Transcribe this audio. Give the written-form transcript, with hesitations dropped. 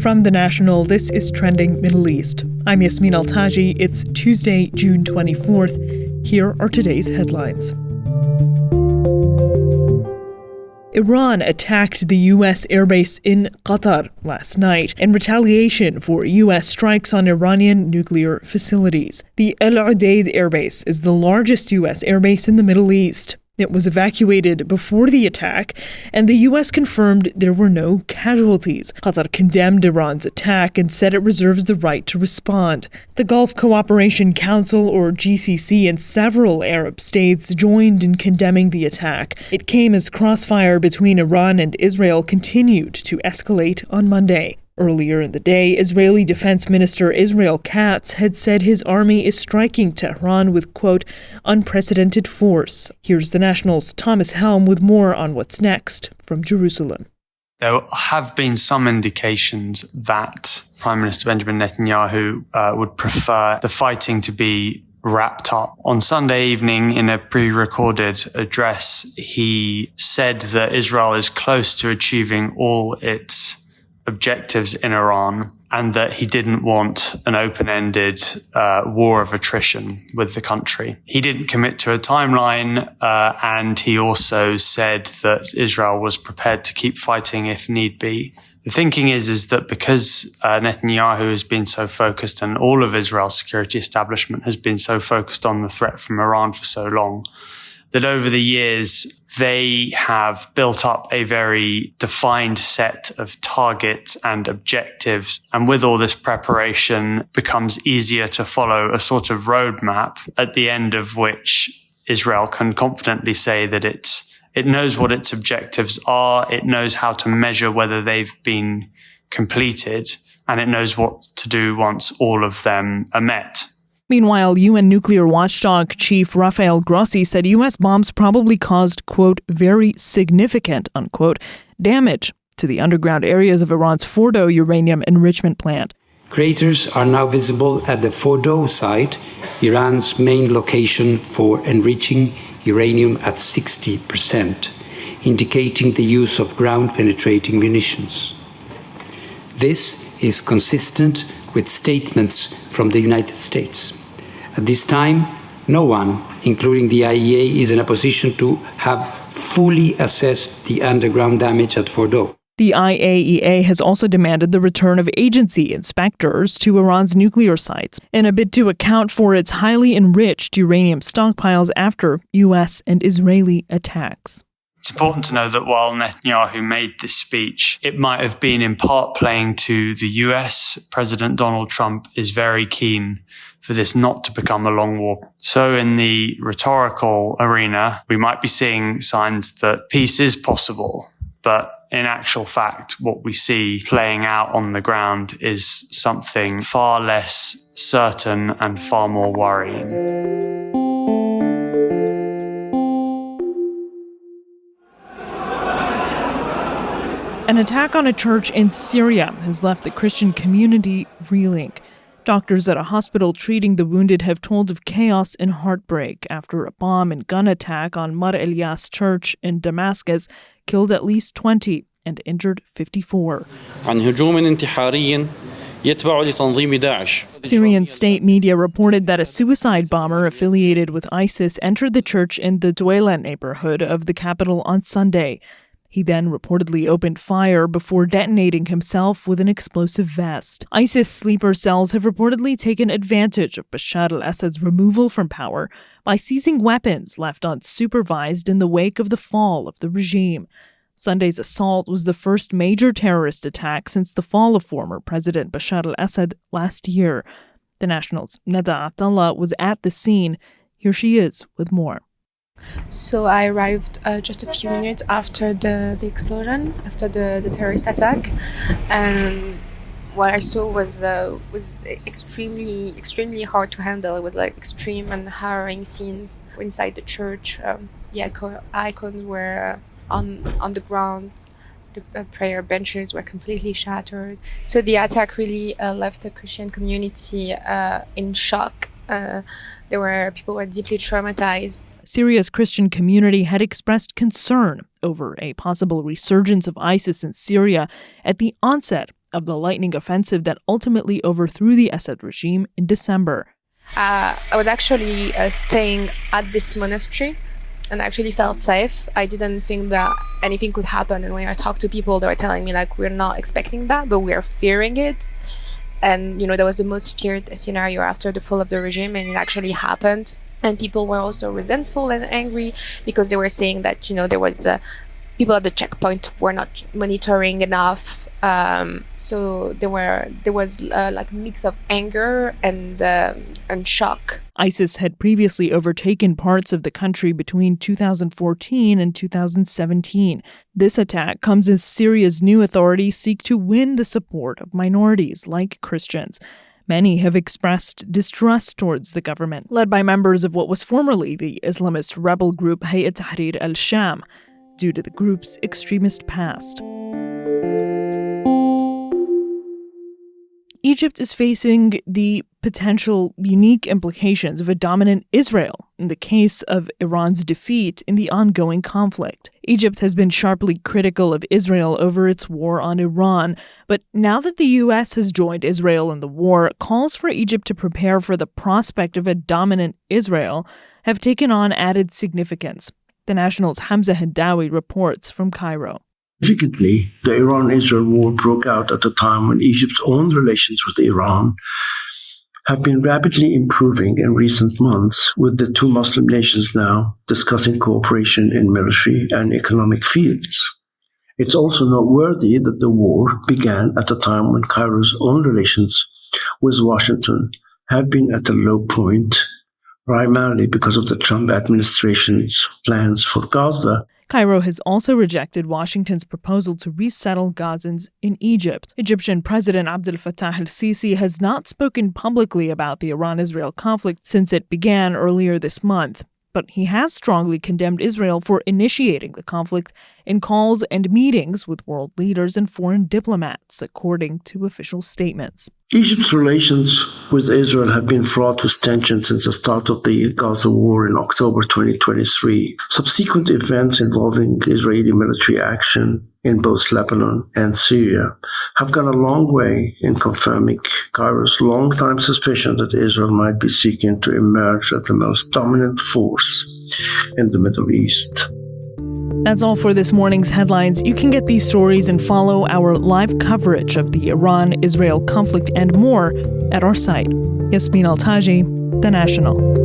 From The National, this is Trending Middle East. I'm Yasmin Al-Taji. It's Tuesday, June 24th. Here are today's headlines. Iran attacked the U.S. airbase in Qatar last night in retaliation for U.S. strikes on Iranian nuclear facilities. The Udeid airbase is the largest U.S. airbase in the Middle East. It was evacuated before the attack, and the U.S. confirmed there were no casualties. Qatar condemned Iran's attack and said it reserves the right to respond. The Gulf Cooperation Council, or GCC, and several Arab states joined in condemning the attack. It came as crossfire between Iran and Israel continued to escalate on Monday. Earlier in the day, Israeli Defense Minister Israel Katz had said his army is striking Tehran with, quote, unprecedented force. Here's The National's Thomas Helm with more on what's next from Jerusalem. There have been some indications that Prime Minister Benjamin Netanyahu would prefer the fighting to be wrapped up. On Sunday evening, in a pre-recorded address, he said that Israel is close to achieving all its objectives in Iran, and that he didn't want an open-ended war of attrition with the country. He didn't commit to a timeline, and he also said that Israel was prepared to keep fighting if need be. The thinking is that because Netanyahu has been so focused, and all of Israel's security establishment has been so focused on the threat from Iran for so long, that over the years, they have built up a very defined set of targets and objectives. And with all this preparation, becomes easier to follow a sort of roadmap at the end of which Israel can confidently say that it knows what its objectives are, it knows how to measure whether they've been completed, and it knows what to do once all of them are met. Meanwhile, UN nuclear watchdog Chief Rafael Grossi said U.S. bombs probably caused, quote, very significant, unquote, damage to the underground areas of Iran's Fordo uranium enrichment plant. Craters are now visible at the Fordo site, Iran's main location for enriching uranium at 60%, indicating the use of ground-penetrating munitions. This is consistent with statements from the United States. At this time, no one, including the IAEA, is in a position to have fully assessed the underground damage at Fordo. The IAEA has also demanded the return of agency inspectors to Iran's nuclear sites in a bid to account for its highly enriched uranium stockpiles after U.S. and Israeli attacks. It's important to know that while Netanyahu made this speech, it might have been in part playing to the US. President Donald Trump is very keen for this not to become a long war. So in the rhetorical arena, we might be seeing signs that peace is possible. But in actual fact, what we see playing out on the ground is something far less certain and far more worrying. An attack on a church in Syria has left the Christian community reeling. Doctors at a hospital treating the wounded have told of chaos and heartbreak after a bomb and gun attack on Mar Elias Church in Damascus killed at least 20 and injured 54. Syrian state media reported that a suicide bomber affiliated with ISIS entered the church in the Duela neighborhood of the capital on Sunday. He then reportedly opened fire before detonating himself with an explosive vest. ISIS sleeper cells have reportedly taken advantage of Bashar al-Assad's removal from power by seizing weapons left unsupervised in the wake of the fall of the regime. Sunday's assault was the first major terrorist attack since the fall of former President Bashar al-Assad last year. The National's Nada Atallah was at the scene. Here she is with more. So I arrived just a few minutes after the explosion, after the terrorist attack, and what I saw was extremely hard to handle. It was like extreme and harrowing scenes inside the church. Icons were on the ground. The prayer benches were completely shattered. So the attack really left the Christian community in shock. There were people who were deeply traumatized. Syria's Christian community had expressed concern over a possible resurgence of ISIS in Syria at the onset of the lightning offensive that ultimately overthrew the Assad regime in December. I was actually staying at this monastery and actually felt safe. I didn't think that anything could happen. And when I talked to people, they were telling me, like, we're not expecting that, but we're fearing it. And, that was the most feared scenario after the fall of the regime, and it actually happened. And people were also resentful and angry because they were saying that, there was people at the checkpoint were not monitoring enough. So there was like a mix of anger and shock. ISIS had previously overtaken parts of the country between 2014 and 2017. This attack comes as Syria's new authorities seek to win the support of minorities like Christians. Many have expressed distrust towards the government, led by members of what was formerly the Islamist rebel group Hayat Tahrir al-Sham, due to the group's extremist past. Egypt is facing the potential unique implications of a dominant Israel in the case of Iran's defeat in the ongoing conflict. Egypt has been sharply critical of Israel over its war on Iran, but now that the U.S. has joined Israel in the war, calls for Egypt to prepare for the prospect of a dominant Israel have taken on added significance. The National's Hamza Hendawi reports from Cairo. Significantly, the Iran-Israel war broke out at a time when Egypt's own relations with Iran have been rapidly improving in recent months, with the two Muslim nations now discussing cooperation in military and economic fields. It's also noteworthy that the war began at a time when Cairo's own relations with Washington have been at a low point, primarily because of the Trump administration's plans for Gaza. Cairo has also rejected Washington's proposal to resettle Gazans in Egypt. Egyptian President Abdel Fattah el-Sisi has not spoken publicly about the Iran-Israel conflict since it began earlier this month, but he has strongly condemned Israel for initiating the conflict in calls and meetings with world leaders and foreign diplomats, according to official statements. Egypt's relations with Israel have been fraught with tension since the start of the Gaza war in October 2023. Subsequent events involving Israeli military action in both Lebanon and Syria have gone a long way in confirming Cairo's long-time suspicion that Israel might be seeking to emerge as the most dominant force in the Middle East. That's all for this morning's headlines. You can get these stories and follow our live coverage of the Iran-Israel conflict and more at our site. Yasmin Al-Taji, The National.